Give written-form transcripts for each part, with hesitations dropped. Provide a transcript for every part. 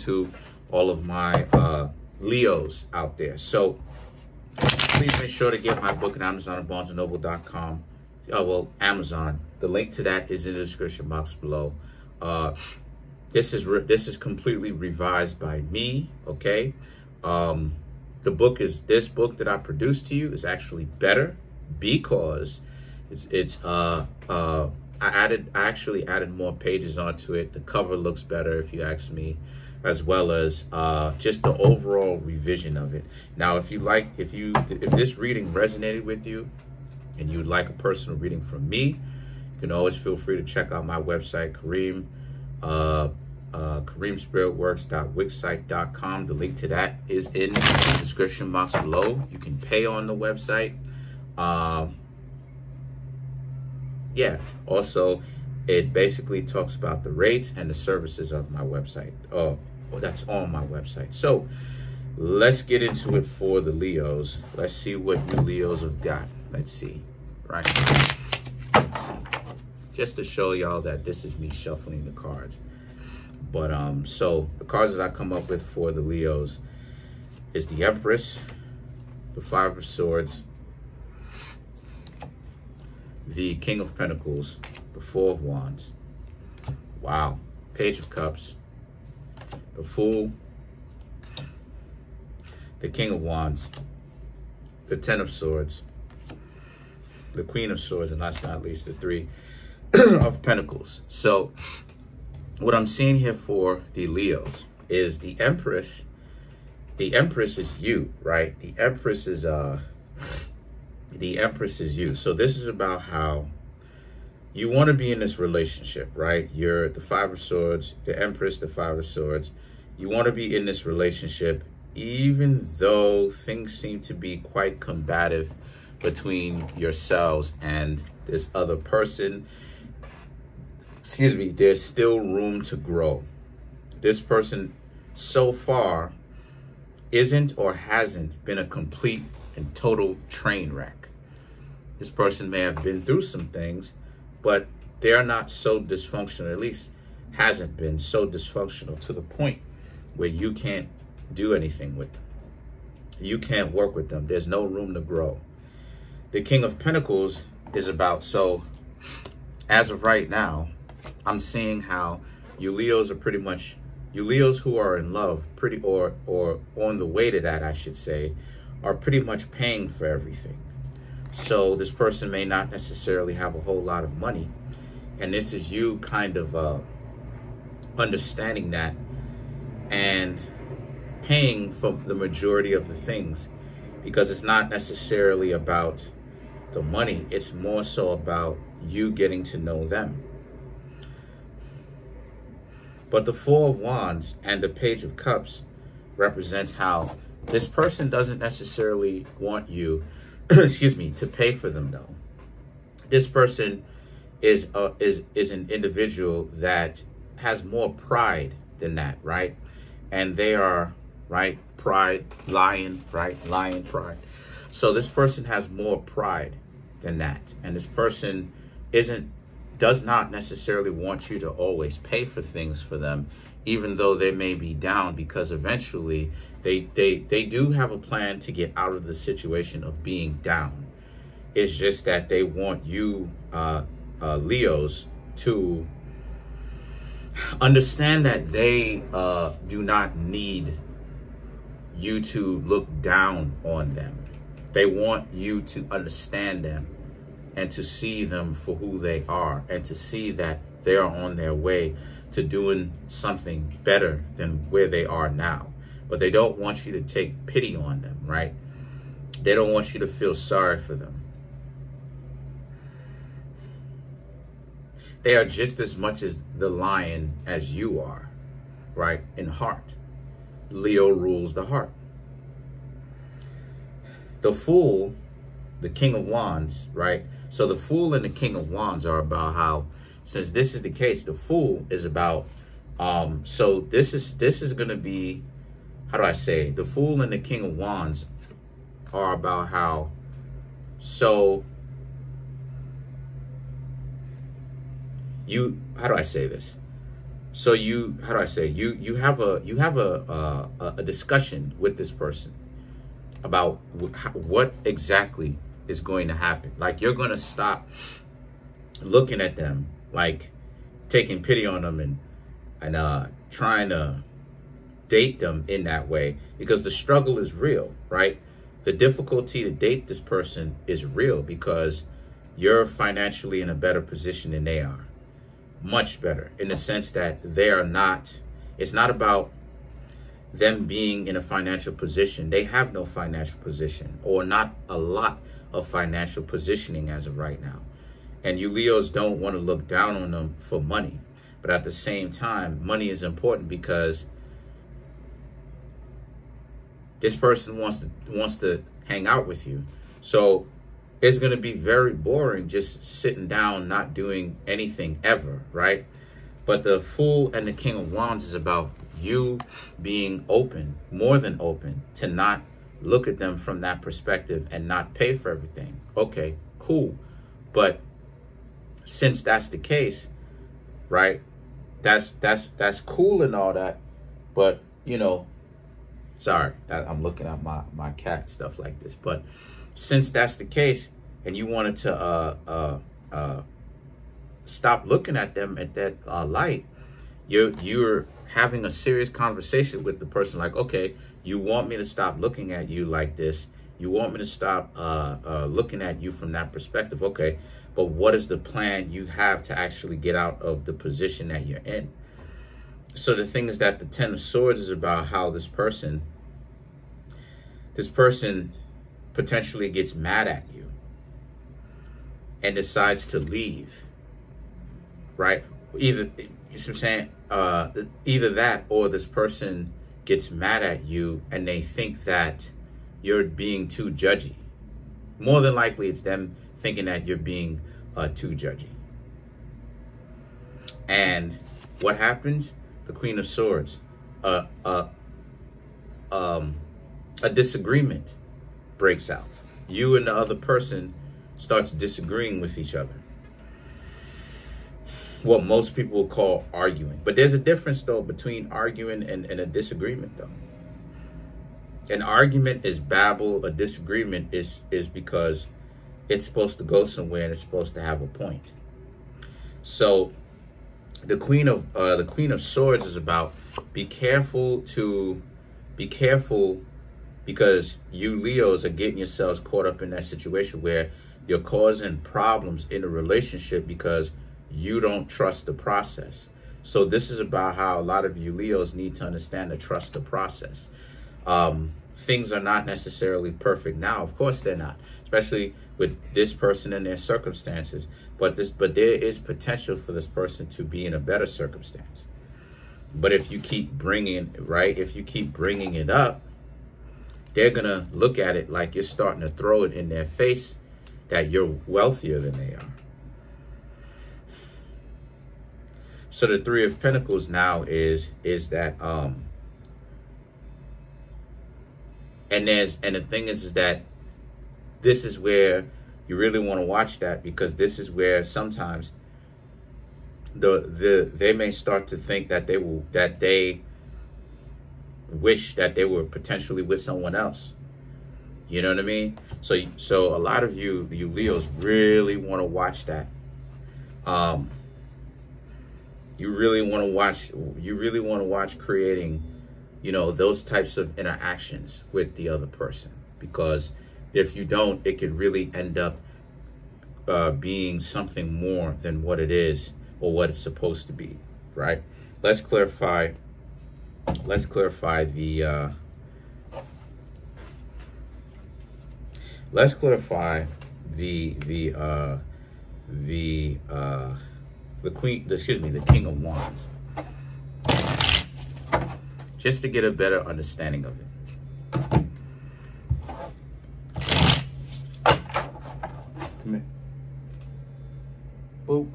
to all of my Leos out there. So please make sure to get my book at Amazon and BarnesandNoble.com. Well, Amazon. The link to that is in the description box below. This is completely revised by me. Okay. This book that I produced to you is actually better because I actually added more pages onto it. The cover looks better, if you ask me, as well as just the overall revision of it. Now, if this reading resonated with you and you'd like a personal reading from me, you can always feel free to check out my website, Kareemspiritworks.wixsite.com. The link to that is in the description box below. You can pay on the website. Yeah, also, it basically talks about the rates and the services of my website. That's on my website. So let's get into it for the Leos. Let's see what you Leos have got. Let's see. Right. Let's see. Just to show y'all that this is me shuffling the cards. But so the cards that I come up with for the Leos is the Empress, the Five of Swords, the King of Pentacles, the Four of Wands, wow, Page of Cups, the Fool, the King of Wands, the Ten of Swords, the Queen of Swords, and last but not least, the Three of Pentacles. So what I'm seeing here for the Leos is the Empress. The Empress is you, right? The Empress is you. So this is about how you want to be in this relationship, right? You're the Five of Swords, the Empress, the Five of Swords. You want to be in this relationship, even though things seem to be quite combative between yourselves and this other person. Excuse me, there's still room to grow. This person so far isn't or hasn't been a complete and total train wreck. This person may have been through some things, but they're not so dysfunctional, at least hasn't been so dysfunctional to the point where you can't do anything with them. You can't work with them. There's no room to grow. The King of Pentacles is about, so as of right now, I'm seeing how you Leos are pretty much, you Leos who are in love, or on the way to that, I should say, are pretty much paying for everything. So this person may not necessarily have a whole lot of money. And this is you kind of understanding that and paying for the majority of the things, because it's not necessarily about the money. It's more so about you getting to know them. But the Four of Wands and the Page of Cups represents how this person doesn't necessarily want you, excuse me, to pay for them though. This person is an individual that has more pride than that, right? And they are, right, pride, lion, right? Lion, pride. So this person has more pride than that. And this person does not necessarily want you to always pay for things for them, even though they may be down, because eventually they do have a plan to get out of the situation of being down. It's just that they want you, Leos, to understand that they do not need you to look down on them. They want you to understand them and to see them for who they are, and to see that they are on their way to doing something better than where they are now. But they don't want you to take pity on them, right? They don't want you to feel sorry for them. They are just as much as the lion as you are, right? In heart. Leo rules the heart. The Fool, the King of Wands, right? So the Fool and the King of Wands are about how, since this is the case, the Fool is about, so this is going to be, how do I say, the Fool and the King of Wands are about how, so how do I say this? So you, how do I say, you have a discussion with this person about what exactly is going to happen. Like, you're going to stop looking at them, like taking pity on them and trying to date them in that way, because the struggle is real, right? The difficulty to date this person is real because you're financially in a better position than they are. Much better, in the sense that they are not, it's not about them being in a financial position. They have no financial position, or not a lot of financial positioning as of right now. And you Leos don't want to look down on them for money. But at the same time, money is important because this person wants to hang out with you. So it's going to be very boring just sitting down, not doing anything ever, right? But the Fool and the King of Wands is about you being open, more than open, to not look at them from that perspective and not pay for everything. Okay, cool. But since that's the case, right? That's cool and all that. But, you know, sorry, I'm looking at my cat, stuff like this. But since that's the case, and you wanted to stop looking at them at that light, you're having a serious conversation with the person. Like, okay, you want me to stop looking at you like this. You want me to stop looking at you from that perspective. Okay, but what is the plan you have to actually get out of the position that you're in? So the thing is that the Ten of Swords is about how this person potentially gets mad at you and decides to leave, right? Either, you know what I'm saying? Either that, or this person gets mad at you and they think that you're being too judgy. More than likely, it's them thinking that you're being too judgy. And what happens? The Queen of Swords, a disagreement breaks out. You and the other person starts disagreeing with each other. What most people will call arguing. But there's a difference, though, between arguing and a disagreement, though. An argument is babble. A disagreement is because it's supposed to go somewhere and it's supposed to have a point. So the Queen of Swords is about be careful, because you Leos are getting yourselves caught up in that situation where you're causing problems in a relationship because you don't trust the process. So this is about how a lot of you Leos need to understand to trust the process. Things are not necessarily perfect now. Of course they're not, especially with this person and their circumstances. But there is potential for this person to be in a better circumstance. But if you keep bringing it up, they're going to look at it like you're starting to throw it in their face that you're wealthier than they are. So the Three of Pentacles now is that, and the thing is that this is where you really want to watch that, because this is where sometimes they may start to think that they wish that they were potentially with someone else. You know what I mean? So a lot of you Leos really want to watch that. You really want to watch creating, you know, those types of interactions with the other person, because if you don't, it could really end up being something more than what it is or what it's supposed to be, right? Let's clarify the the King of Wands, just to get a better understanding of it. Come here. Boop.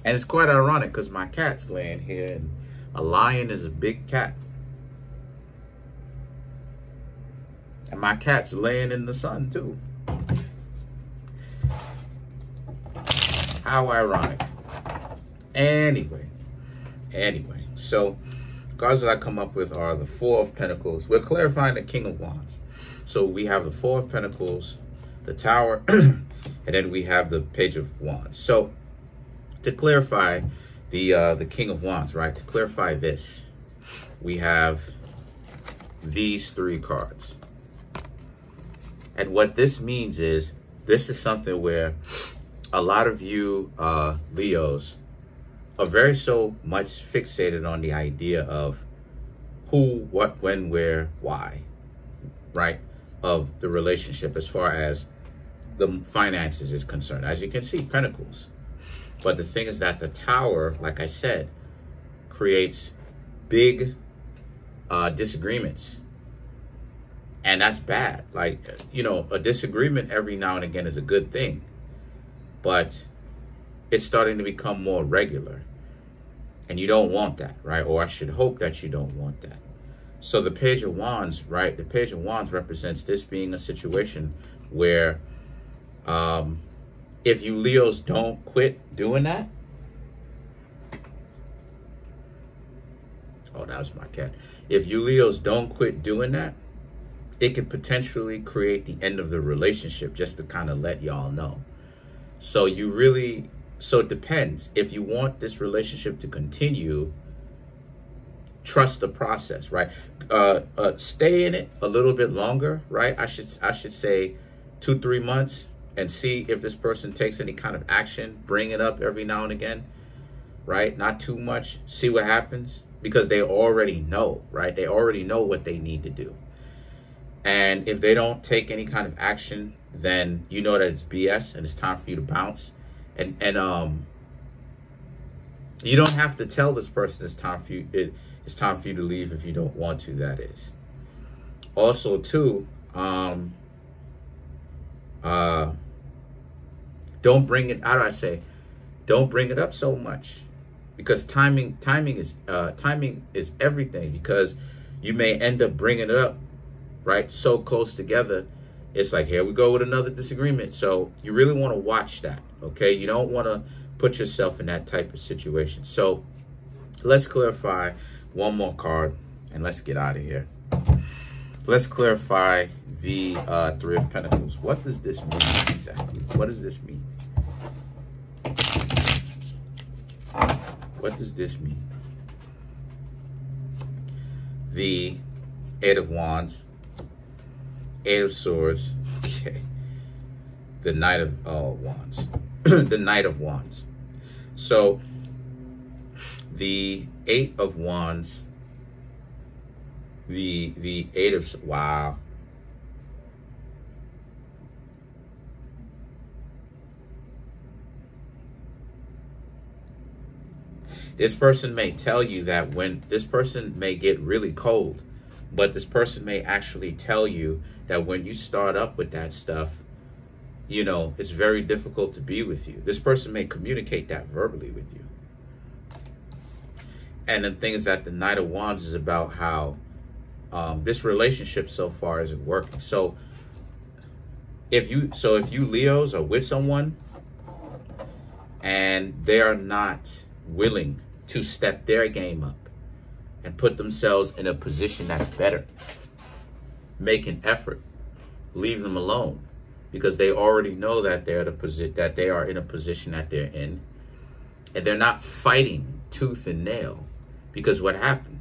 And it's quite ironic because my cat's laying here, and a lion is a big cat. And my cat's laying in the sun too. How ironic. Anyway, so cards that I come up with are the Four of Pentacles. We're clarifying the King of Wands. So we have the Four of Pentacles, the Tower, and then we have the Page of Wands. So to clarify the King of Wands, right? To clarify this, we have these three cards. And what this means is, this is something where a lot of you Leos are very so much fixated on the idea of who, what, when, where, why, right? Of the relationship as far as the finances is concerned. As you can see, Pentacles. But the thing is that the Tower, like I said, creates big disagreements. And that's bad. Like, you know, a disagreement every now and again is a good thing. But it's starting to become more regular. And you don't want that, right? Or I should hope that you don't want that. So the Page of Wands, right? The Page of Wands represents this being a situation where if you Leos don't quit doing that. Oh, that was my cat. If you Leos don't quit doing that, it could potentially create the end of the relationship, just to kind of let y'all know. So you really, so it depends. If you want this relationship to continue, trust the process, right? Stay in it a little bit longer, right? I should say 2-3 months, and see if this person takes any kind of action. Bring it up every now and again, right? Not too much. See what happens, because they already know, right? They already know what they need to do. And if they don't take any kind of action, then you know that it's BS and it's time for you to bounce. And you don't have to tell this person it's time for you to leave if you don't want to, that is. Also, too, don't bring it, how do I say, don't bring it up so much, because timing is everything, because you may end up bringing it up, right, so close together. It's like, here we go with another disagreement. So you really want to watch that, okay? You don't want to put yourself in that type of situation. So let's clarify one more card and let's get out of here. Let's clarify the Three of Pentacles. What does this mean exactly? What does this mean? What does this mean? The Eight of Wands, Eight of Swords, okay. The Knight of Wands, the Knight of Wands. So the Eight of Wands, the Eight of, wow. This person may tell you that when this person may get really cold, but this person may actually tell you that when you start up with that stuff, you know, it's very difficult to be with you. This person may communicate that verbally with you. And the thing is that the Knight of Wands is about how this relationship so far isn't working. So if you Leos are with someone and they are not willing to step their game up and put themselves in a position that's better, make an effort, leave them alone, because they already know that they're that they are in a position that they're in, and they're not fighting tooth and nail. Because what happened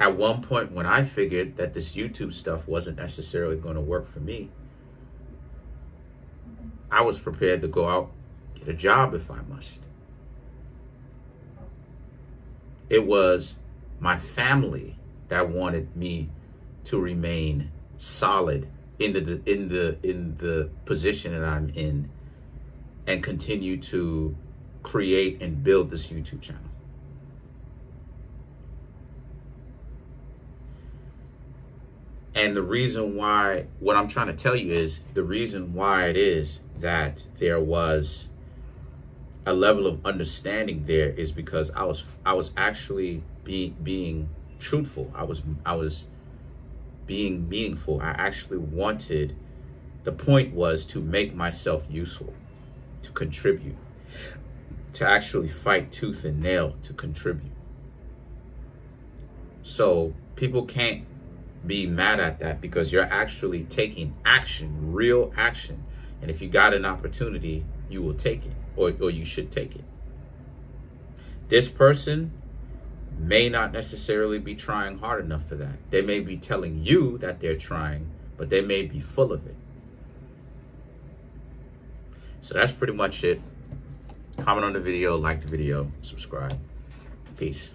at one point, when I figured that this YouTube stuff wasn't necessarily going to work for me, I was prepared to go out, get a job if I must. It was my family that wanted me to remain solid in the position that I'm in, and continue to create and build this YouTube channel. And the reason why, what I'm trying to tell you is, the reason why it is that there was a level of understanding there is because I was actually being truthful. I was being meaningful. I actually wanted, the point was to make myself useful. to contribute, to actually fight tooth and nail to contribute. So people can't be mad at that because you're actually taking action, real action. And if you got an opportunity, you will take it, or you should take it. This person may not necessarily be trying hard enough for that. They may be telling you that they're trying, but they may be full of it. So that's pretty much it. Comment on the video, like the video, subscribe. Peace.